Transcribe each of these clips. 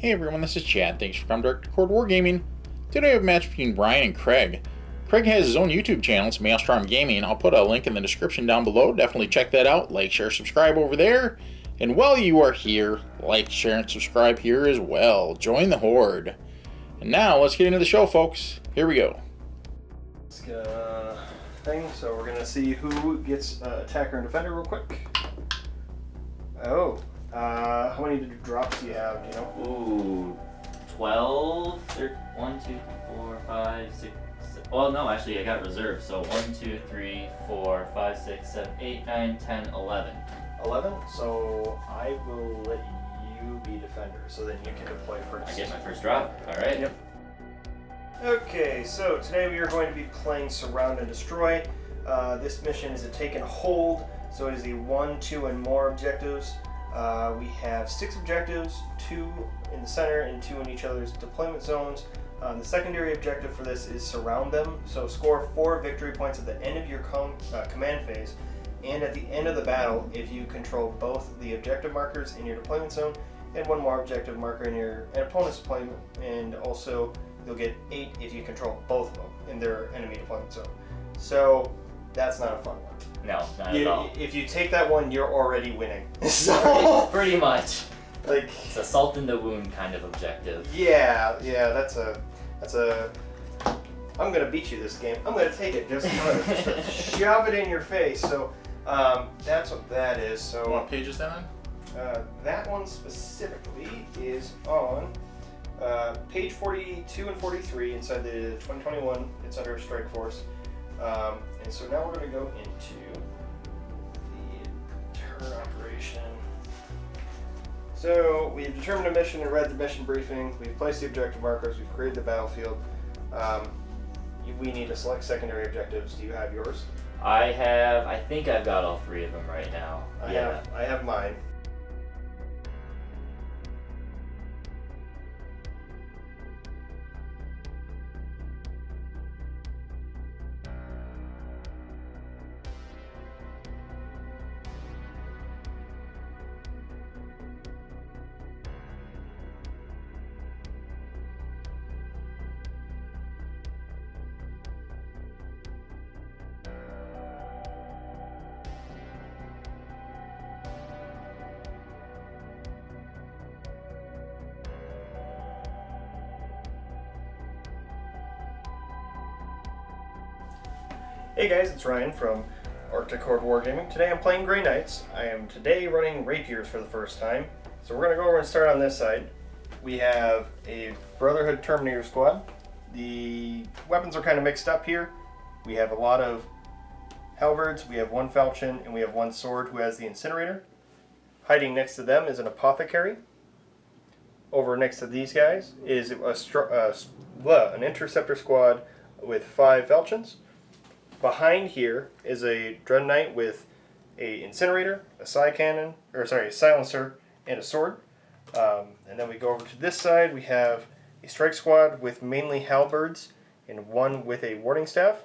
Hey everyone, this is Chad. Thanks for coming to Untitled Wargaming. Today I have a match between Brian and Craig. Craig has his own YouTube channel, it's Maelstrom Gaming. I'll put a link in the description down below. Definitely check that out. Like, share, subscribe over there. And while you are here, like, share, and subscribe here as well. Join the horde. And now, let's get into the show, folks. Here we go. Let's get a thing. So we're going to see who gets attacker and defender real quick. Oh. How many drops do you have, do you know? Ooh, 12, 1, 2, 4, 5, 6, 7. Well, no, actually, I got reserved. So 1, 2, 3, 4, 5, 6, 7, 8, 9, 10, 11. 11? So I will let you be defender. So then you can deploy first. I get my first drop. All right. Yep. Okay, so today we are going to be playing Surround and Destroy. This mission is a take and hold. So it is the 1, 2, and more objectives. We have 6 objectives, 2 in the center and 2 in each other's deployment zones. The secondary objective for this is surround them, so score 4 victory points at the end of your command phase and at the end of the battle if you control both the objective markers in your deployment zone and 1 more objective marker in your opponent's deployment, and also you'll get 8 if you control both of them in their enemy deployment zone. So that's not a fun one. No, not at all. If you take that one, you're already winning. So, pretty much. Like, it's a salt in the wound kind of objective. Yeah, that's a. I'm gonna beat you this game. I'm gonna take it. Just shove it in your face. So, that's what that is. So. What page is that on? That one specifically is on page 42 and 43 inside the 2021. It's under Strike Force. And so now we're going to go into the turn operation. So we've determined a mission and read the mission briefing. We've placed the objective markers. We've created the battlefield. We need to select secondary objectives. Do you have yours? I think I've got all 3 of them right now. I have mine. Hey guys, it's Ryan from Untitled Wargaming. Today I'm playing Grey Knights. I am today running rapiers for the first time. So we're going to go over and start on this side. We have a Brotherhood Terminator squad. The weapons are kind of mixed up here. We have a lot of halberds, we have 1 falchion, and we have 1 sword who has the incinerator. Hiding next to them is an apothecary. Over next to these guys is an interceptor squad with 5 falchions. Behind here is a Dread Knight with a incinerator, a silencer, and a sword. And then we go over to this side. We have a strike squad with mainly halberds and 1 with a warding staff.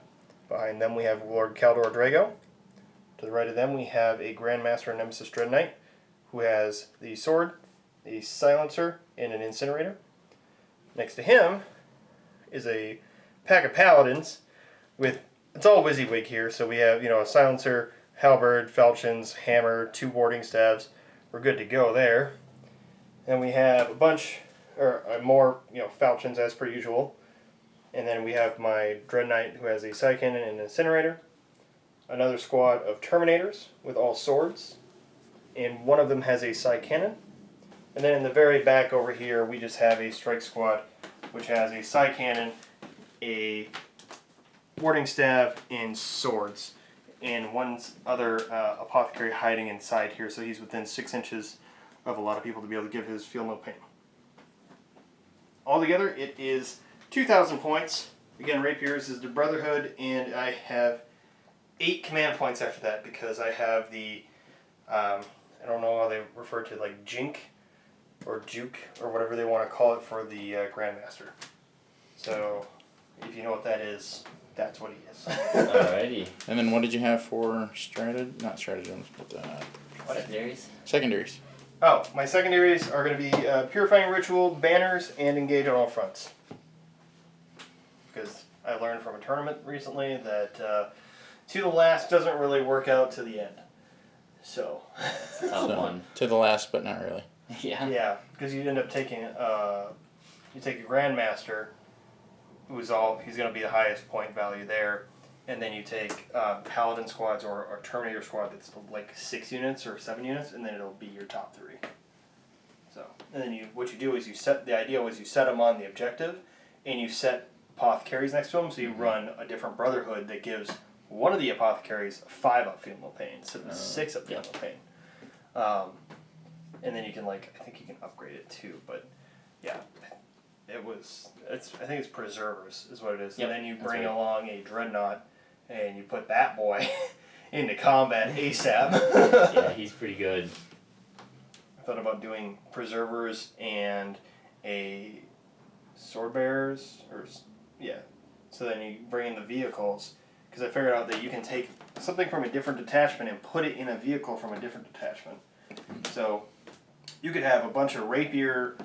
Behind them we have Lord Caldor Drago. To the right of them we have a Grandmaster Nemesis Dread Knight who has the sword, a silencer, and an incinerator. Next to him is a pack of paladins with, it's all WYSIWYG here, so we have, a silencer, halberd, falchions, hammer, 2 warding staves. We're good to go there. And we have a bunch, or more, falchions as per usual. And then we have my Dread Knight who has a side cannon and an incinerator. Another squad of Terminators with all swords. And one of them has a side cannon. And then in the very back over here we just have a strike squad which has a side cannon, a warding staff, and swords, and 1 other apothecary hiding inside here, so he's within 6 inches of a lot of people to be able to give his feel no pain. Altogether it is 2,000 points. Again, rapiers is the Brotherhood, and I have 8 command points after that because I have the I don't know how they refer to it, like Jink or Juke or whatever they want to call it for the Grandmaster. So if you know what that is, that's what he is. Alrighty. And then what did you have for not stratagems, but secondaries? Secondaries. Oh, my secondaries are going to be Purifying Ritual, Banners, and Engage on all fronts. Because I learned from a tournament recently that to the last doesn't really work out to the end. So. Tough one. To the last, but not really. Yeah. Yeah, because you end up taking, you take a Grandmaster, he's going to be the highest point value there, and then you take Paladin squads or Terminator squad that's like 6 units or 7 units, and then it'll be your top 3. So, and then what you do is the idea was you set them on the objective, and you set apothecaries next to them, so you run a different brotherhood that gives one of the apothecaries 5 up Feel No Pain instead of 6 up Feel No Pain. And then you can I think you can upgrade it too, but yeah, I think it's Preservers is what it is. Yep, And then you bring along a Dreadnought, and you put that boy into combat ASAP. Yeah, he's pretty good. I thought about doing Preservers and a Sword Bearers, so then you bring in the vehicles, because I figured out that you can take something from a different detachment and put it in a vehicle from a different detachment. So you could have a bunch of rapier,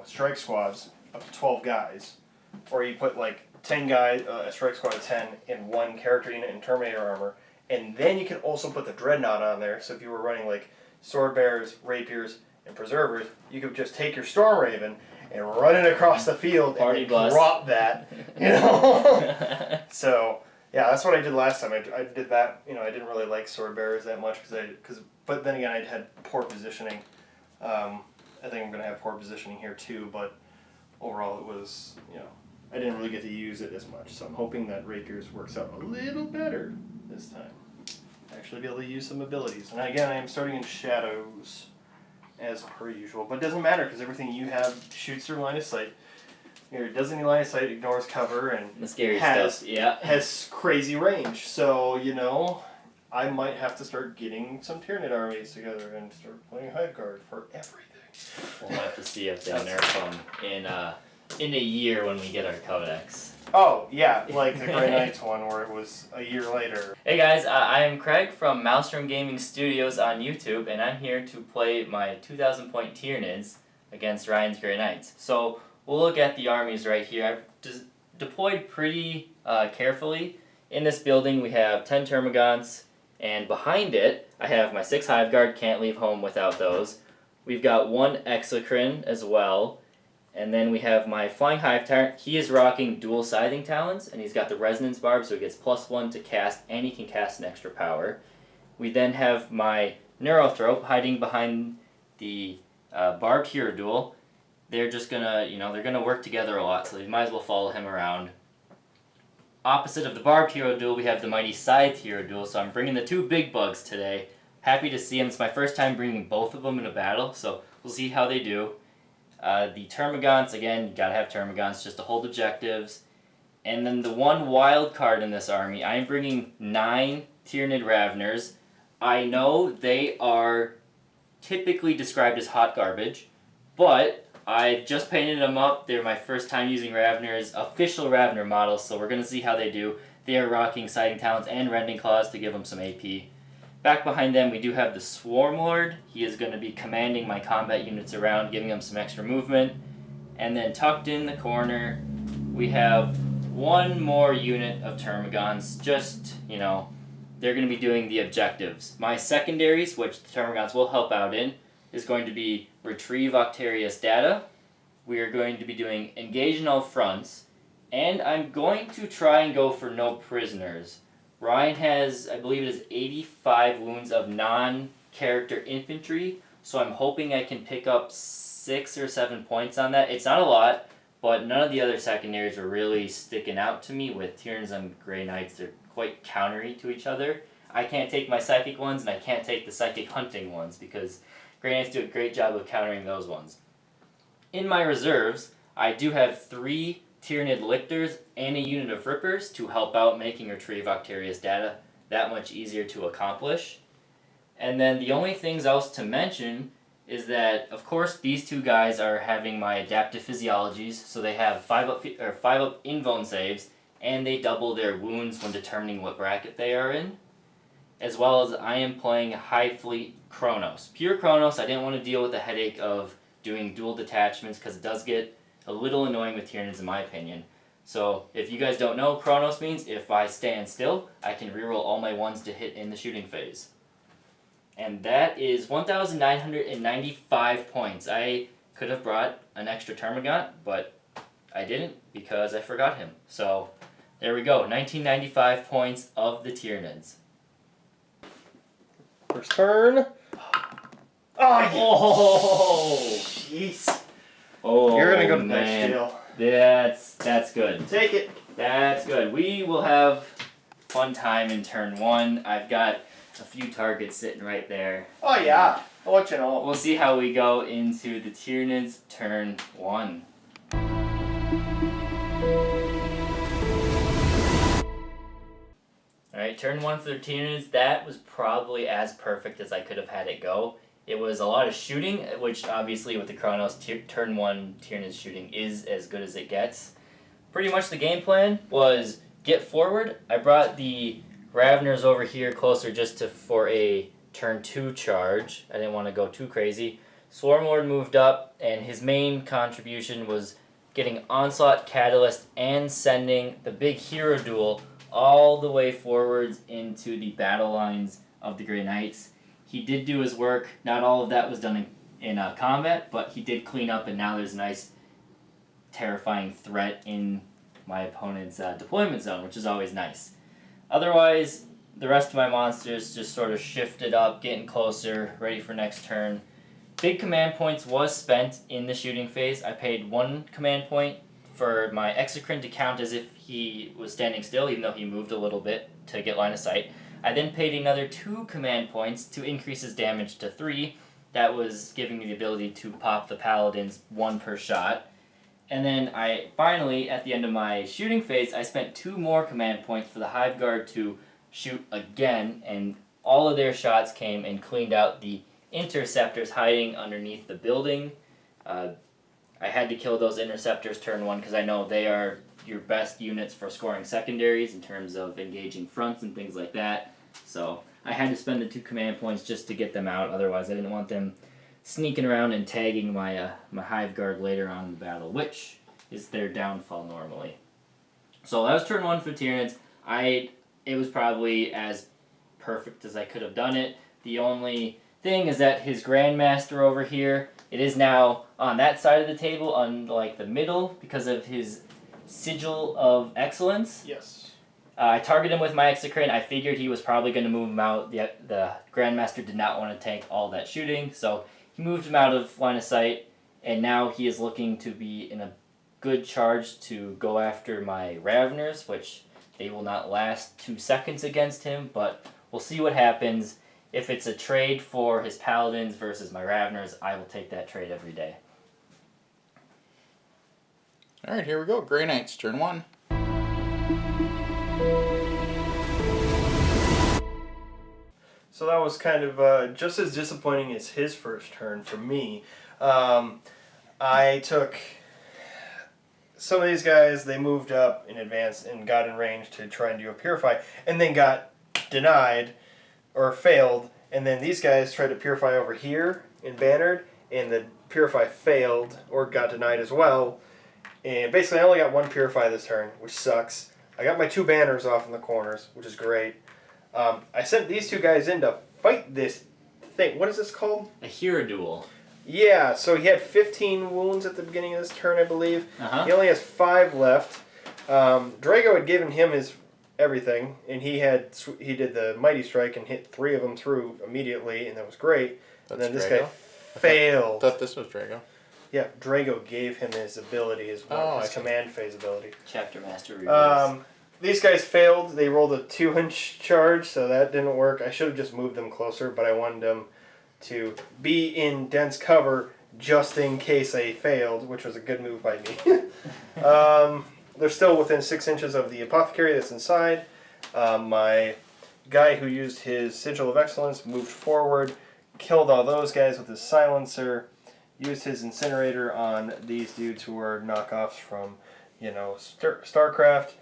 strike squads up to 12 guys, or you put 10 guys, a strike squad of 10 in one character unit in Terminator armor, and then you can also put the Dreadnought on there. So if you were running Sword Bearers, Rapiers, and Preservers, you could just take your Storm Raven and run it across the field and drop that, So yeah, that's what I did last time. I did that. I didn't really like Sword Bearers that much but then again I had poor positioning. I think I'm gonna have poor positioning here too. But overall, it was I didn't really get to use it as much. So I'm hoping that Rapiers works out a little better this time. Actually, be able to use some abilities. And again, I am starting in Shadows, as per usual. But it doesn't matter because everything you have shoots through line of sight. It doesn't need line of sight, ignores cover, and the scary stuff. Yeah. Has crazy range. So I might have to start getting some Tyranid armies together and start playing Hive Guard for everything. We'll have to see if they nerf them in a year when we get our codex. Oh, yeah, like the Grey Knights one where it was a year later. Hey guys, I am Craig from Maelstrom Gaming Studios on YouTube, and I'm here to play my 2,000 point Tyranids against Ryan's Grey Knights. So we'll look at the armies right here. I've deployed pretty carefully. In this building we have 10 Termagants, and behind it I have my 6 Hive Guard, can't leave home without those. We've got 1 Exocrine as well. And then we have my Flying Hive Tyrant. He is rocking dual Scything Talons, and he's got the Resonance Barb, so he gets +1 to cast, and he can cast an extra power. We then have my Neurothrope hiding behind the Barbed Hero Duel. They're just gonna, they're gonna work together a lot, so you might as well follow him around. Opposite of the Barbed Hero Duel, we have the Mighty Scythe Hero Duel, so I'm bringing the 2 big bugs today. Happy to see them. It's my first time bringing both of them in a battle, so we'll see how they do. The Termagants, again, you gotta have Termagants just to hold objectives. And then the one wild card in this army, I'm bringing 9 Tyranid Raveners. I know they are typically described as hot garbage, but I just painted them up. They're my first time using Raveners, official Ravener models, so we're gonna see how they do. They are rocking Scything Talons and Rending Claws to give them some AP. Back behind them, we do have the Swarm Lord. He is going to be commanding my combat units around, giving them some extra movement. And then tucked in the corner, we have 1 more unit of Termagants. Just, they're going to be doing the objectives. My secondaries, which the Termagants will help out in, is going to be Retrieve Octarius Data. We are going to be doing Engage in all fronts. And I'm going to try and go for no prisoners. Ryan has, I believe it is 85 wounds of non-character infantry, so I'm hoping I can pick up 6 or 7 points on that. It's not a lot, but none of the other secondaries are really sticking out to me. With Tyranids and Grey Knights, they're quite countery to each other. I can't take my Psychic ones, and I can't take the Psychic Hunting ones, because Grey Knights do a great job of countering those ones. In my reserves, I do have 3 Tyranid Lictors and a unit of Rippers to help out making Retrieve Octarius Data that much easier to accomplish. And then the only things else to mention is that, of course, these 2 guys are having my Adaptive Physiologies, so they have 5 up invuln saves, and they double their wounds when determining what bracket they are in. as well as I am playing Hive Fleet Kronos. Pure Kronos, I didn't want to deal with the headache of doing dual detachments because it does get a little annoying with Tyranids in my opinion. So if you guys don't know, Kronos means if I stand still, I can reroll all my ones to hit in the shooting phase. And that is 1,995 points. I could have brought an extra Termagant, but I didn't because I forgot him. So there we go, 1995 points of the Tyranids. First turn. Oh, jeez. Oh, You're gonna go to man. jail. That's good. Take it. That's good. We will have fun time in turn 1. I've got a few targets sitting right there. Oh yeah, I'll let you know. We'll see how we go into the Tyranids turn 1. Alright, turn 1 for the Tyranids. That was probably as perfect as I could have had it go. It was a lot of shooting, which obviously with the Kronos, turn 1 Tyranids shooting is as good as it gets. Pretty much the game plan was get forward. I brought the Raveners over here closer just for a turn 2 charge. I didn't want to go too crazy. Swarmlord moved up, and his main contribution was getting Onslaught, Catalyst, and sending the big hero duel all the way forwards into the battle lines of the Grey Knights. He did do his work. Not all of that was done in combat, but he did clean up, and now there's a nice terrifying threat in my opponent's deployment zone, which is always nice. Otherwise, the rest of my monsters just sort of shifted up, getting closer, ready for next turn. Big command points was spent in the shooting phase. I paid 1 command point for my Exocrine to count as if he was standing still, even though he moved a little bit to get line of sight. I then paid another 2 command points to increase his damage to 3. That was giving me the ability to pop the Paladins 1 per shot. And then I finally, at the end of my shooting phase, I spent 2 more command points for the Hive Guard to shoot again, and all of their shots came and cleaned out the interceptors hiding underneath the building. I had to kill those interceptors turn 1 because I know they are your best units for scoring secondaries in terms of engaging fronts and things like that. So I had to spend the 2 command points just to get them out, otherwise I didn't want them sneaking around and tagging my my Hive Guard later on in the battle, which is their downfall normally. So that was turn 1 for Tyranids. It was probably as perfect as I could have done it. The only thing is that his Grandmaster over here, it is now on that side of the table, on like the middle, because of his Sigil of Excellence. Yes. I targeted him with my Exocrine. I figured he was probably going to move him out. The Grandmaster did not want to tank all that shooting, so he moved him out of line of sight, and now he is looking to be in a good charge to go after my Raveners, which they will not last 2 seconds against him, but we'll see what happens. If it's a trade for his Paladins versus my Raveners, I will take that trade every day. Alright, here we go. Grey Knights, turn 1. So that was kind of just as disappointing as his first turn for me. I took some of these guys, they moved up in advance and got in range to try and do a Purify, and then got denied or failed, and then these guys tried to Purify over here in Bannered, and the Purify failed or got denied as well. And basically I only got 1 Purify this turn, which sucks. I got my 2 banners off in the corners, which is great. I sent these 2 guys in to fight this thing. What is this called? A hero duel. Yeah, so he had 15 wounds at the beginning of this turn, I believe. He only has 5 left. Drago had given him his everything, and he did the Mighty Strike and hit 3 of them through immediately, and that was great. That's and then this Drago? guy failed. I thought this was Drago. Yeah, Drago gave him his ability, his command phase ability. Chapter Master reveals. These guys failed. They rolled a 2-inch charge, so that didn't work. I should have just moved them closer, but I wanted them to be in dense cover just in case they failed, which was a good move by me. They're still within 6 inches of the apothecary that's inside. My guy who used his Sigil of Excellence moved forward, killed all those guys with his silencer, used his incinerator on these dudes who were knockoffs from, StarCraft,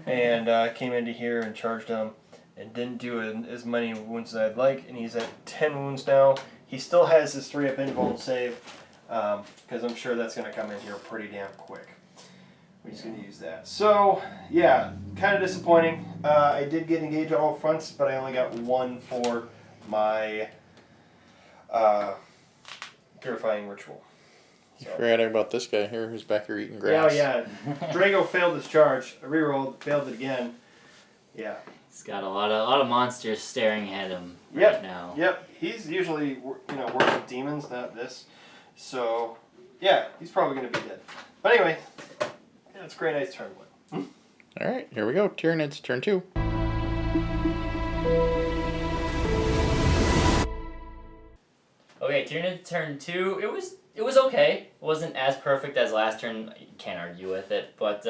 and came into here and charged them. and didn't do as many wounds as I'd like, and he's at 10 wounds now. He still has his 3-up invuln save, because I'm sure that's going to come in here pretty damn quick. We're just going to use that. So, yeah, kind of disappointing. I did get engaged on all fronts, but I only got 1 for my Purifying Ritual. You forgot about this guy here who's back here eating grass. Yeah. Drago failed his charge. I rerolled, failed it again. Yeah. He's got a lot of monsters staring at him right now. Yep. He's usually works with demons, not this. So yeah, he's probably gonna be dead. But anyway, yeah, it's Grey Knight's turn 1. All right, here we go. Tyranids turn 2. Okay, Tyranid turn 2. It was okay. It wasn't as perfect as last turn. You can't argue with it. But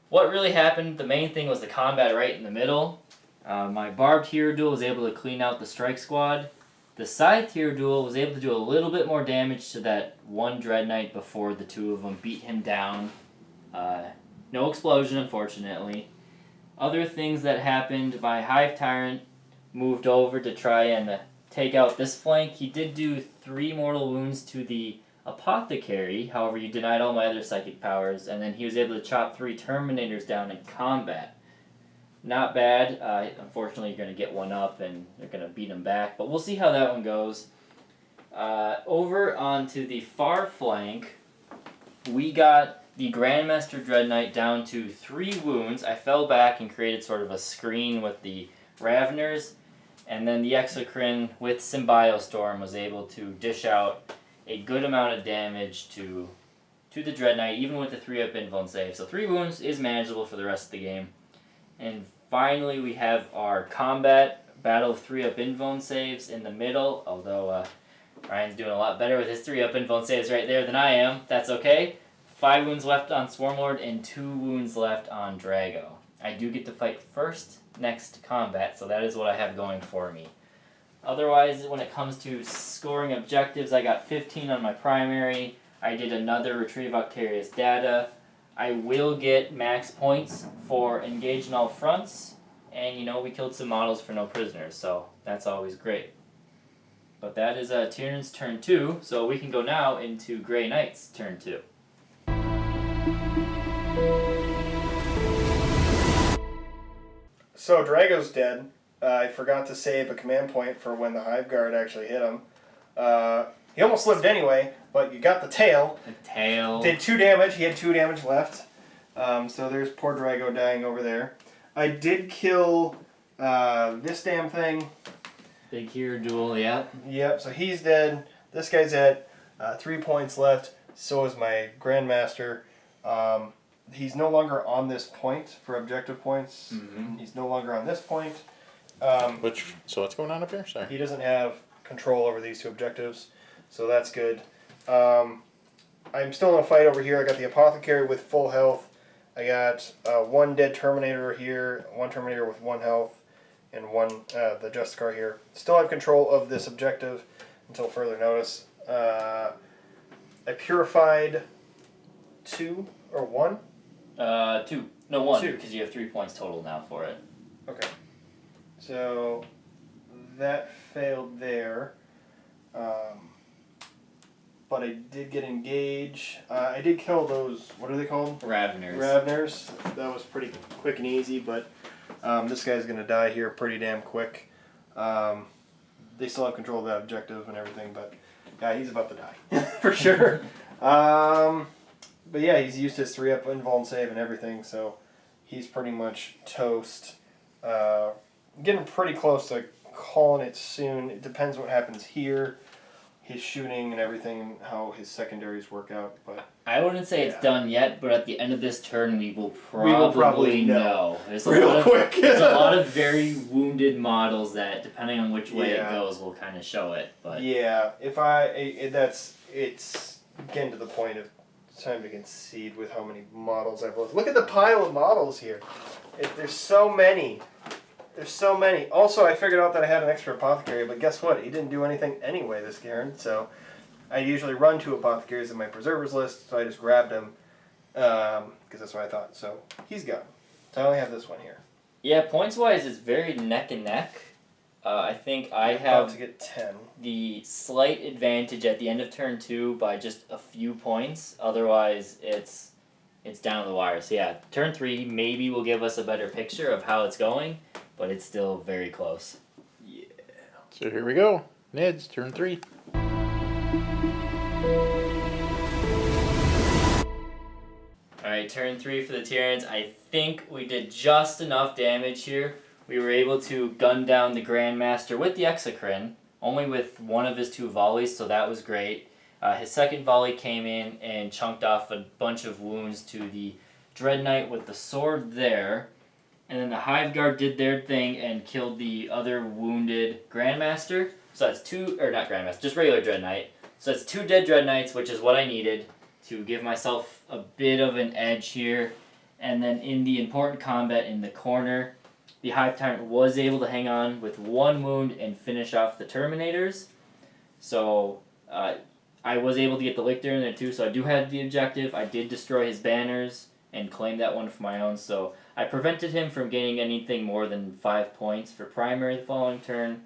what really happened, the main thing was the combat right in the middle. My Barbed Hero Duel was able to clean out the Strike Squad. The Scythe Hero Duel was able to do a little bit more damage to that one Dread Knight before the two of them beat him down. No explosion, unfortunately. Other things that happened, my Hive Tyrant moved over to try and take out this flank. He did do 3 mortal wounds to the Apothecary, however you denied all my other psychic powers, and then he was able to chop 3 Terminators down in combat. Not bad. Unfortunately, you're going to get one up and they're going to beat him back, but we'll see how that one goes. Over onto the far flank, we got the Grandmaster Dread Knight down to 3 wounds. I fell back and created sort of a screen with the Raveners, and then the Exocrine with Symbiostorm was able to dish out a good amount of damage to the Dread Knight, even with the 3-up invuln save. So 3 wounds is manageable for the rest of the game. And finally, we have our combat battle of 3-up invuln saves in the middle, although Ryan's doing a lot better with his 3-up invuln saves right there than I am. That's okay. 5 wounds left on Swarmlord and 2 wounds left on Drago. I do get to fight first next combat, so that is what I have going for me. Otherwise, when it comes to scoring objectives, I got 15 on my primary. I did another Retrieve Octarius data. I will get max points for engage in all fronts, and we killed some models for no prisoners, so that's always great. But that is Tyranid's turn 2, so we can go now into Grey Knight's turn 2. So Drago's dead. I forgot to save a command point for when the Hive Guard actually hit him. He almost lived anyway, but you got the tail. The tail. Did 2 damage. He had 2 damage left. So there's poor Drago dying over there. I did kill this damn thing. Big Hero Duel, yeah. Yep, so he's dead. This guy's at 3 points left. So is my Grandmaster. He's no longer on this point for objective points. Mm-hmm. He's no longer on this point. So what's going on up here? Sorry. He doesn't have control over these 2 objectives, so that's good. I'm still in a fight over here. I got the Apothecary with full health. I got 1 dead Terminator here, 1 Terminator with 1 health, and 1 the Justicar here. Still have control of this objective until further notice. I purified 2 or 1? 2. No, 1, 2. because you have 3 points total now for it. Okay. So that failed there. But I did get engage. I did kill those, what are they called? Raveners. Raveners. That was pretty quick and easy, but this guy's going to die here pretty damn quick. They still have control of that objective and everything, but yeah, he's about to die. For sure. But yeah, he's used his 3-up invuln save and everything, so he's pretty much toast. Getting pretty close to calling it soon. It depends what happens here, his shooting and everything, how his secondaries work out. But I wouldn't say it's done yet, but at the end of this turn, we will probably know. There's a real quick. There's a lot of very wounded models that, depending on which way it goes, will kind of show it. But yeah, it's getting to the point of time to concede with how many models I've lost. Look at the pile of models here. There's so many. There's so many. Also, I figured out that I had an extra Apothecary, but guess what? He didn't do anything anyway this turn, so I usually run 2 Apothecaries in my Preservers list, so I just grabbed him, because that's what I thought. So he's gone. So I only have this one here. Yeah, points-wise, it's very neck and neck. I think I About have to get 10. the slight advantage at the end of turn 2 by just a few points. Otherwise, it's down to the wire. So yeah, turn 3 maybe will give us a better picture of how it's going, but it's still very close. Yeah. So here we go. Ned's turn 3. Alright, turn 3 for the Tyranids. I think we did just enough damage here. We were able to gun down the Grandmaster with the Exocrine, only with one of his 2 volleys, so that was great. His second volley came in and chunked off a bunch of wounds to the Dread Knight with the sword there. And then the Hive Guard did their thing and killed the other wounded Grandmaster. So that's 2, or not Grandmaster, just regular Dread Knight. So that's 2 dead Dread Knights, which is what I needed to give myself a bit of an edge here. And then in the important combat in the corner, the Hive Tyrant was able to hang on with 1 wound and finish off the Terminators. So I was able to get the Lictor in there too, so I do have the objective. I did destroy his banners and claim that one for my own, so I prevented him from gaining anything more than 5 points for primary the following turn.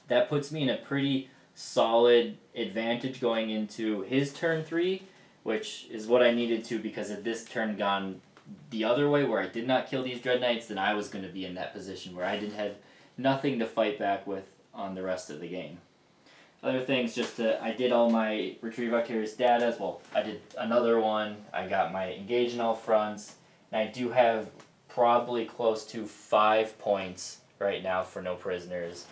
That puts me in a pretty solid advantage going into his turn 3, which is what I needed to, because if this turn gone the other way where I did not kill these Dread Knights, then I was going to be in that position where I did have nothing to fight back with on the rest of the game. Other things, I did all my Retrieve Vicarious data as well. I did another one. I got my Engage in all fronts. And I do have probably close to 5 points right now for no prisoners.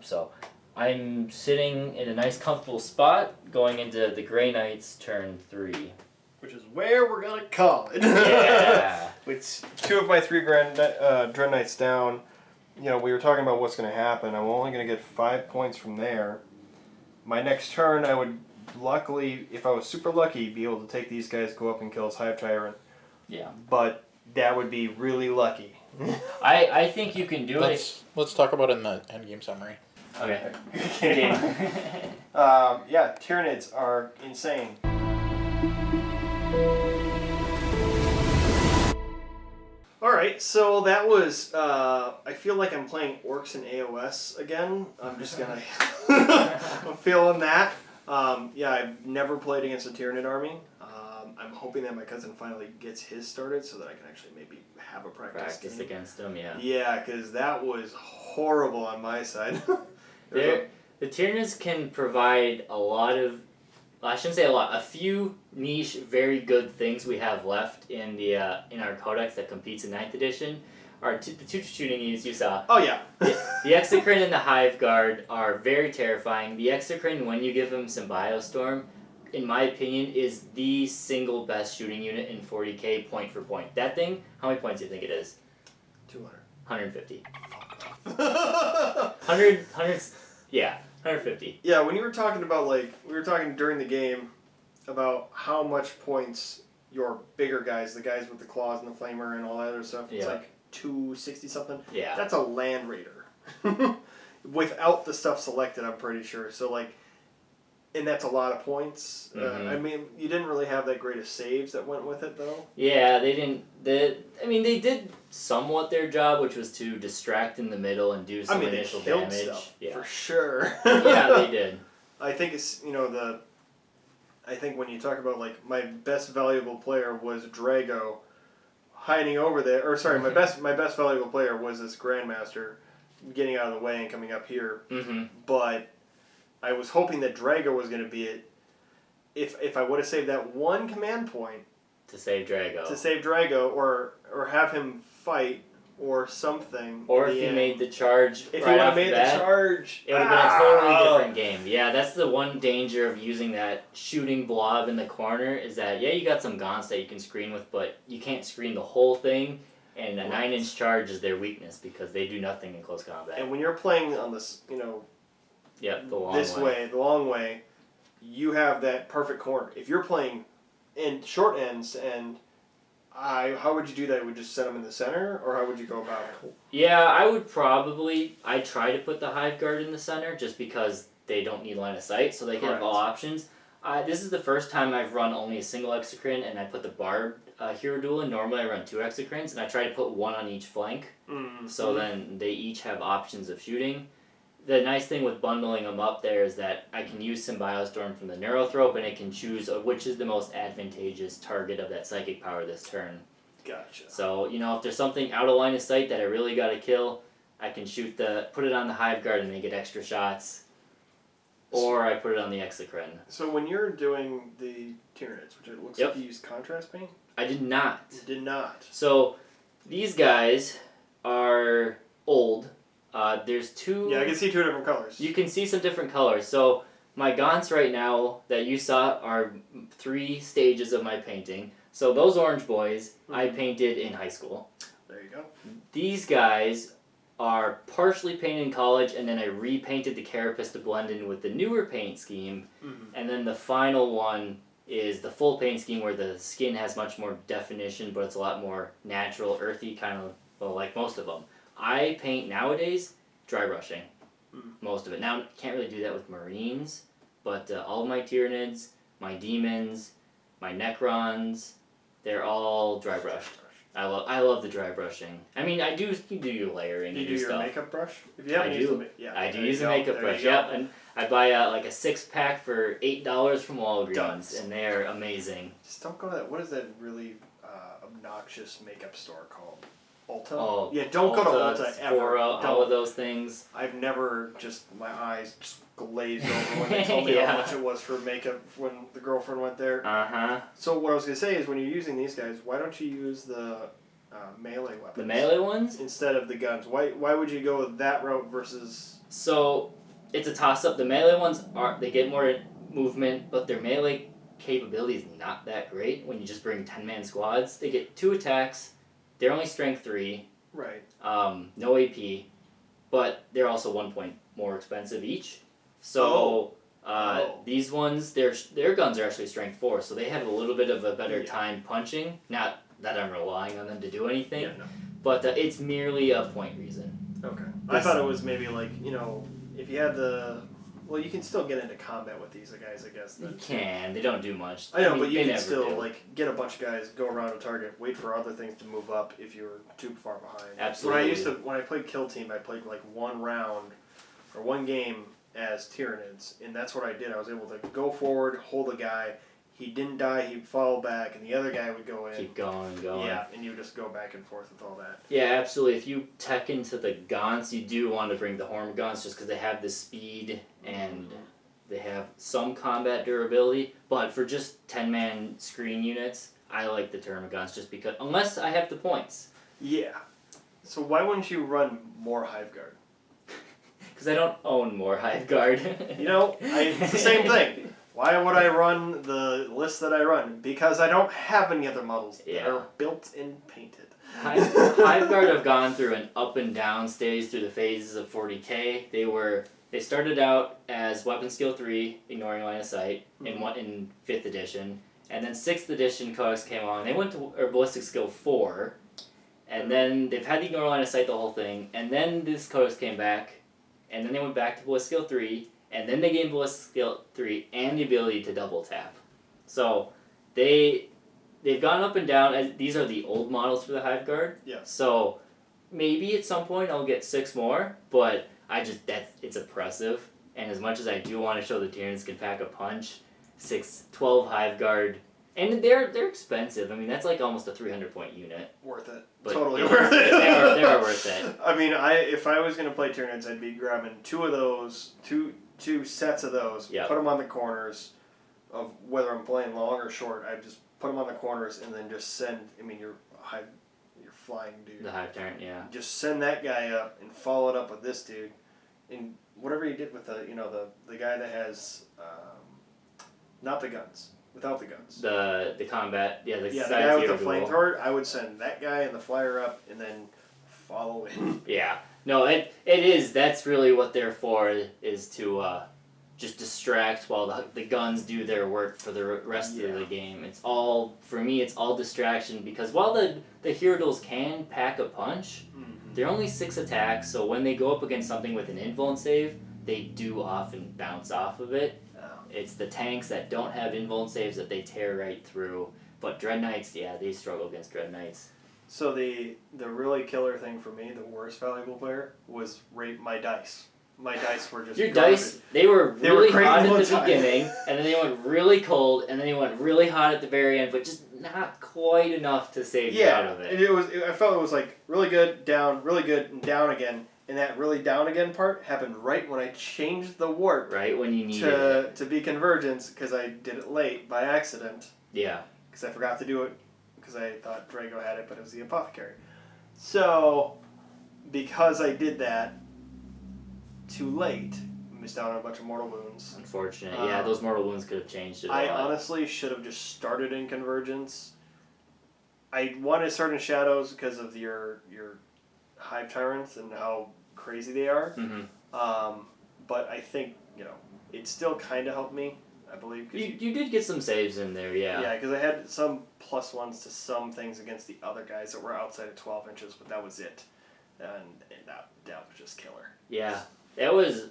So I'm sitting in a nice comfortable spot going into the Grey Knights turn 3. Which is where we're going to call it. Yeah. With 2 of my 3 Dread Knights down. You know, we were talking about what's going to happen. I'm only going to get 5 points from there. My next turn, I would luckily, if I was super lucky, be able to take these guys, go up and kill his Hive Tyrant. Yeah. But that would be really lucky. I think you can do it. Let's talk about it in the endgame summary. Okay. Yeah, Tyranids are insane. Alright, so that was, I feel like I'm playing Orcs and AOS again. I'm just gonna, I'm feeling that. Yeah, I've never played against a Tyranid army. I'm hoping that my cousin finally gets his started so that I can actually maybe have a practice game. Against them, yeah. Yeah, because that was horrible on my side. The Tyranids can provide a lot of, well, I shouldn't say a lot, a few niche, very good things we have left in the in our codex that competes in 9th edition. Are the 2 shooting units you saw. Oh yeah. The Exocrine and the Hive Guard are very terrifying. The Exocrine, when you give him some Biostorm, in my opinion, is the single best shooting unit in 40k point for point. That thing, how many points do you think it is? 200. 150. Fuck off. 100, yeah, 150. Yeah, when you were talking about, like, we were talking during the game about how much points your bigger guys, the guys with the claws and the flamer and all that other stuff, it's like 260 something. Yeah. That's a Land Raider. Without the stuff selected, I'm pretty sure. So, like, and that's a lot of points. Mm-hmm. I mean, you didn't really have that great of saves that went with it, though. Yeah, they didn't. They did somewhat their job, which was to distract in the middle and do some initial they killed damage. Stuff, yeah, for sure. Yeah, they did. I think it's I think when you talk about, like, my best valuable player was Drago hiding over there, or sorry, my best valuable player was this Grandmaster getting out of the way and coming up here. Mm-hmm. But I was hoping that Drago was going to be it. If I would have saved that one command point To save Drago, or have him fight or something. Or if he made the charge. If right he would off have made the charge, it would have been a totally different game. Yeah, that's the one danger of using that shooting blob in the corner, is that, yeah, you got some gaunts that you can screen with, but you can't screen the whole thing, and a 9-inch charge is their weakness because they do nothing in close combat. And when you're playing on this, Yep, the long way, you have that perfect corner. If you're playing in short ends, and how would you do that? Would you just set them in the center, or how would you go about it? Yeah, I try to put the Hive Guard in the center just because they don't need line of sight, so they can have all options. This is the first time I've run only a single Exocrine, and I put the Barbed hero dueling, normally I run 2 exocrines, and I try to put 1 on each flank. So then they each have options of shooting. The nice thing with bundling them up there is that I can use Symbiostorm from the Neurothrope, and it can choose which is the most advantageous target of that psychic power this turn. Gotcha. So, you know, if there's something out of line of sight that I really gotta kill, I can put it on the Hive Guard and they get extra shots. Or I put it on the Exocrine. So when you're doing the Tyranids, which it looks like you used contrast paint? I did not. You did not. So these guys are old. There's 2... Yeah, I can see 2 different colors. You can see some different colors. So my Gaunts right now that you saw are 3 stages of my painting. So those orange boys I painted in high school. There you go. These guys are partially painted in college, and then I repainted the carapace to blend in with the newer paint scheme. And then the final one is the full paint scheme where the skin has much more definition, but it's a lot more natural, earthy, kind of, well, like most of them. I paint nowadays dry brushing, most of it. Now, can't really do that with Marines, but all of my Tyranids, my Demons, my Necrons, they're all dry brushed. I love the dry brushing. I mean, you do your layering. Do you do your stuff. makeup brush? If you haven't used I do use a makeup brush. Yep, and I buy like a 6-pack for $8 from Walgreens, and they're amazing. Just don't go to that. What is that really obnoxious makeup store called? Ulta? Oh, yeah, don't go to Ulta ever. Sephora, all of those things. I've never my eyes just glazed over when they told me how much it was for makeup when the girlfriend went there. So what I was going to say is when you're using these guys, why don't you use the melee weapons? The melee ones? Instead of the guns. Why would you go with that route versus... So, it's a toss-up. The melee ones, they get more movement, but their melee capability is not that great when you just bring 10-man squads. They get 2 attacks. They're only strength 3. Right. No AP. But they're also 1 point more expensive each. So, these ones, their guns are actually strength 4, so they have a little bit of a better time punching. Not that I'm relying on them to do anything. Yeah, no. But it's merely a point reason. Okay. I thought it was maybe like, you know, if you had the... Well, you can still get into combat with these guys, I guess. You can. They don't do much. I know, but you can still, like, get a bunch of guys, go around a target, wait for other things to move up if you're too far behind. Absolutely. When I played Kill Team, I played, like, 1 round, or 1 game as Tyranids, and that's what I did. I was able to go forward, hold a guy, he didn't die, he'd fall back, and the other guy would go in. Keep going and going. Yeah, and you would just go back and forth with all that. Yeah, absolutely. If you tech into the Gaunts, you do want to bring the Horn Gaunts just because they have the speed and they have some combat durability. But for just 10-man screen units, I like the Termagants just because, unless I have the points. Yeah. So why wouldn't you run more Hive Guard? Because I don't own more Hive Guard. You know, it's the same thing. Why would I run the list that I run? Because I don't have any other models that are built and painted. Hive Guard have gone through an up and down stage through the phases of 40k. They started out as Weapon Skill 3, ignoring line of sight, in 5th edition. And then 6th edition Codex came along. They went to Ballistic Skill 4. And then they've had the ignore line of sight the whole thing. And then this Codex came back. And then they went back to Ballistic Skill 3. And then they gained Ballistic Skill 3 and the ability to double tap. So they've gone up and down. These are the old models for the Hive Guard. Yeah. So maybe at some point I'll get 6 more, but it's oppressive. And as much as I do want to show the Tyranids can pack a punch, 12 Hive Guard, and they're expensive. I mean, that's like almost a 300-point unit. Worth it. But totally worth it. They are worth it. I mean, if I was going to play Tyranids, I'd be grabbing 2 of those, two sets of those, put them on the corners of whether I'm playing long or short. I just put them on the corners and then just send. I mean, you're flying dude. The Hive Tyrant, yeah. Just send that guy up and follow it up with this dude, and whatever you did with the guy that has not the guns, without the guns. The combat, the guy with the flamethrower. I would send that guy and the flyer up and then follow in. Yeah. No, it is. That's really what they're for, is to just distract while the guns do their work for the rest of the game. For me, it's all distraction, because while the hero duels can pack a punch, they're only 6 attacks, so when they go up against something with an invuln save, they do often bounce off of it. It's the tanks that don't have invuln saves that they tear right through. But Dread Knights, yeah, they struggle against Dread Knights. So the really killer thing for me, the worst valuable player, was my dice. My dice were just Your garbage. dice, they were really great hot the at the time. beginning, and then they went really cold, and then they went really hot at the very end, but just not quite enough to save you out of it. I felt it was like really good, down, really good, and down again. And that really down again part happened right when I changed the warp. Right when you needed it. To be convergence, because I did it late by accident. Yeah. Because I forgot to do it, because I thought Drago had it, but it was the apothecary. So, because I did that too late, missed out on a bunch of mortal wounds. Unfortunate. Yeah, those mortal wounds could have changed it a lot. I honestly should have just started in convergence. I wanted to start in shadows because of your hive tyrants and how crazy they are. Mm-hmm. But I think it still kind of helped me. I believe. You did get some saves in there, yeah. Yeah, because I had some +1s to some things against the other guys that were outside of 12 inches, but that was it, and that was just killer. Yeah, it was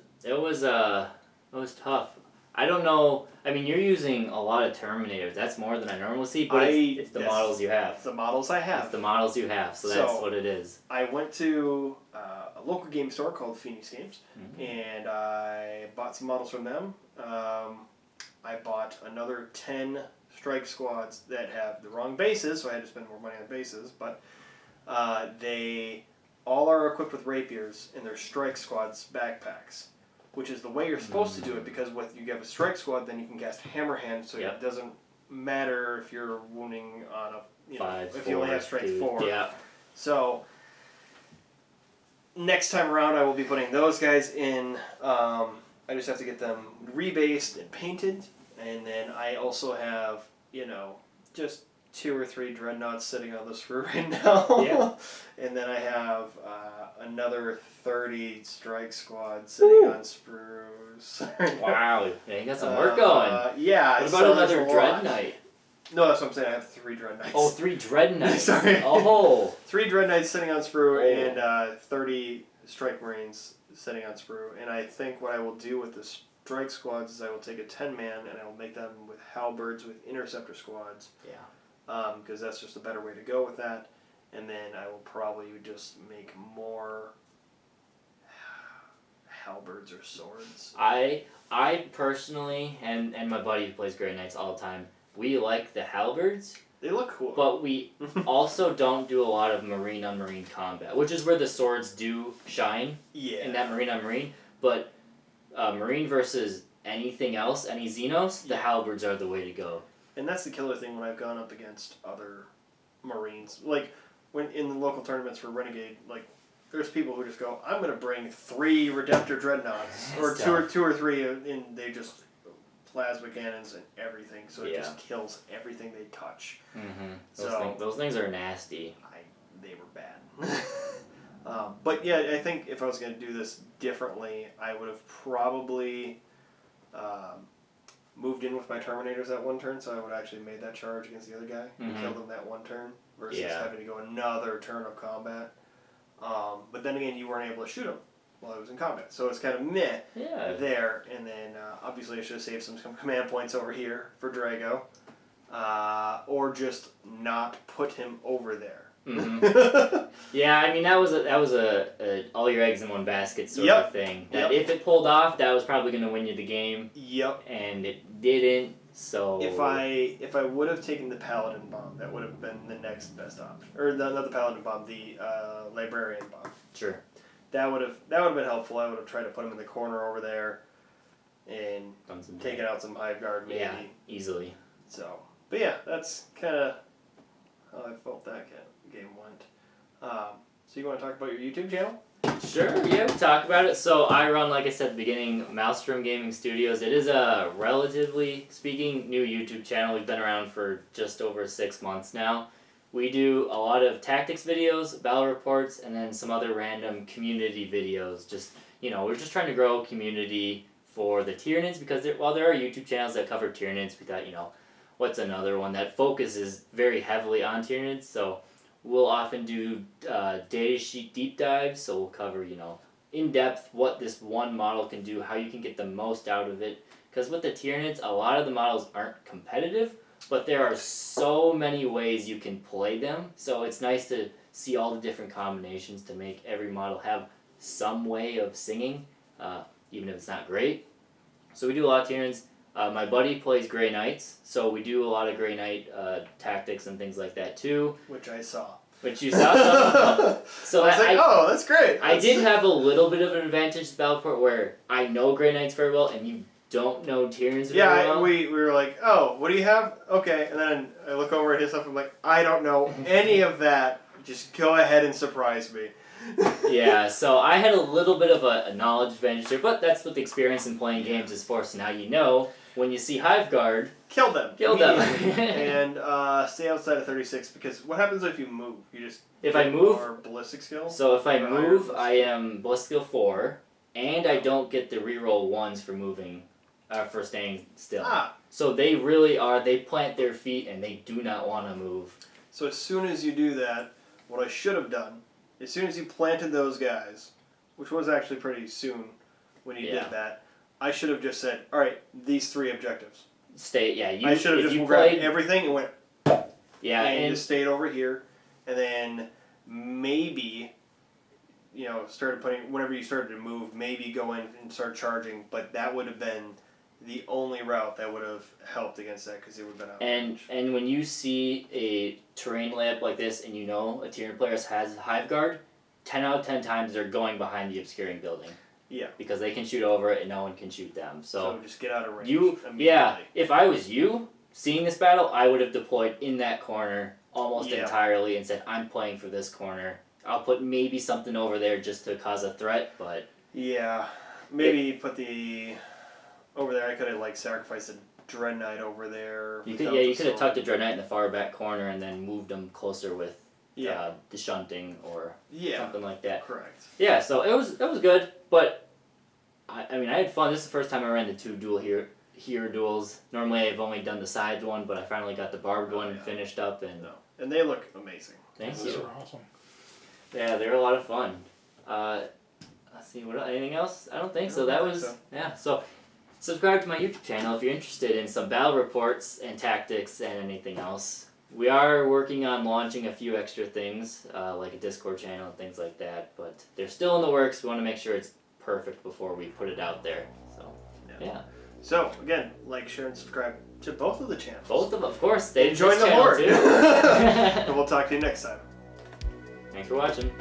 tough. I don't know. I mean, you're using a lot of Terminators. That's more than I normally see, but it's the models you have. It's the models I have. It's the models you have, so that's what it is. I went to a local game store called Phoenix Games, and I bought some models from them. I bought another 10 strike squads that have the wrong bases, so I had to spend more money on bases, but they all are equipped with rapiers in their strike squads backpacks, which is the way you're supposed to do it, because you have a strike squad, then you can cast Hammer Hand, so it doesn't matter if you're wounding on if you only have strength 4. Yeah. So next time around, I will be putting those guys in. I just have to get them rebased and painted, and then I also have just 2 or 3 dreadnoughts sitting on the sprue right now. Yeah. And then I have another 30 strike squads sitting on sprues. Wow, yeah, you got some work going. Yeah. What about another Dread Knight? No, that's what I'm saying. I have 3 Dread Knights. Oh, 3 Dread Knights. Sorry. Oh. 3 Dread Knights sitting on sprue and 30 Strike Marines sitting on sprue. And I think what I will do with the strike squads is I will take a 10-man and I will make them with halberds with interceptor squads. Yeah. Because that's just a better way to go with that. And then I will probably just make more halberds or swords. I personally, and my buddy who plays Grey Knights all the time, we like the halberds. They look cool. But we also don't do a lot of marine on marine combat, which is where the swords do shine. Yeah. In that marine on marine. But marine versus anything else, any Xenos, the halberds are the way to go. And that's the killer thing when I've gone up against other Marines. Like, when in the local tournaments for Renegade, like, there's people who just go, I'm going to bring 3 Redemptor Dreadnoughts, or two or 3, and they just plasma cannons and everything, so it just kills everything they touch. Mm-hmm. Those things are nasty. They were bad. But yeah, I think if I was going to do this differently, I would have probably moved in with my Terminators that one turn, so I would have actually made that charge against the other guy and killed him that one turn, versus having to go another turn of combat. But then again, you weren't able to shoot him while I was in combat, so it's kind of meh there. And then obviously I should have saved some command points over here for Drago, or just not put him over there. Mm-hmm. Yeah, I mean that was a all your eggs in one basket sort of thing. That if it pulled off, that was probably going to win you the game. Yep. And it didn't. So if I would have taken the Paladin Bomb, that would have been the next best option. Or not the Paladin Bomb, the Librarian Bomb. Sure. That would have been helpful. I would have tried to put him in the corner over there, and taken out some Hive Guard maybe. Yeah, easily. So, but yeah, that's kind of how I felt that game went. So you want to talk about your YouTube channel? Sure, yeah, we'll talk about it. So I run, like I said at the beginning, Maelstrom Gaming Studios. It is a, relatively speaking, new YouTube channel. We've been around for just over 6 months now. We do a lot of tactics videos, battle reports, and then some other random community videos. Just, we're just trying to grow community for the Tyranids, because while there are YouTube channels that cover Tyranids, we thought, what's another one that focuses very heavily on Tyranids? So we'll often do data sheet deep dives, so we'll cover, in depth what this one model can do, how you can get the most out of it. Because with the Tyranids, a lot of the models aren't competitive, but there are so many ways you can play them. So it's nice to see all the different combinations to make every model have some way of singing, even if it's not great. So we do a lot of Tyranids. My buddy plays Grey Knights, so we do a lot of Grey Knight tactics and things like that too. Which I saw. Which you saw some. So I was like, oh, that's great. I did have a little bit of an advantage to Battleport where I know Grey Knights very well and you don't know Tyranids very well. We were like, oh, what do you have? Okay, and then I look over at his stuff and I'm like, I don't know any of that. Just go ahead and surprise me. Yeah, so I had a little bit of a knowledge advantage there, but that's what the experience in playing games is for. So now you know when you see Hive Guard, kill them. And stay outside of 36 because what happens if you move? You just if I move, or ballistic skill. So if I move, I am ballistic skill 4, and I don't get the reroll 1s for moving, for staying still. So they really are. They plant their feet and they do not want to move. So as soon as you do that, what I should have done, as soon as you planted those guys, which was actually pretty soon when you did that, I should have just said, all right, these 3 objectives. You. I should have just grabbed everything and went. Yeah, and just stayed over here, and then maybe, started putting whenever you started to move, maybe go in and start charging. But that would have been the only route that would have helped against that because it would have been out. And when you see a terrain layup like this, and you know a Tyranid player has Hive Guard, 10 out of 10 times they're going behind the obscuring building. Yeah. Because they can shoot over it and no one can shoot them. So just get out of range. If I was you, seeing this battle, I would have deployed in that corner almost entirely and said, I'm playing for this corner. I'll put maybe something over there just to cause a threat, but... Yeah. Maybe put the... Over there, I could have, sacrificed a Dread Knight over there. You could have tucked a Dread Knight in the far back corner and then moved them closer with the shunting or something like that. Correct. Yeah, so it was good, but I had fun. This is the first time I ran the 2 dual hero duels. Normally I've only done the side one, but I finally got the barbed one finished up. And they look amazing. Thank you. Those are awesome. Yeah, they were a lot of fun. Let's see, anything else? I don't think so. So subscribe to my YouTube channel if you're interested in some battle reports and tactics and anything else. We are working on launching a few extra things, like a Discord channel and things like that, but they're still in the works. We want to make sure it's perfect before we put it out there. So, yeah. So, again, like, share, and subscribe to both of the channels. Both of them, of course. They join the horde. Too. And we'll talk to you next time. Thanks for watching.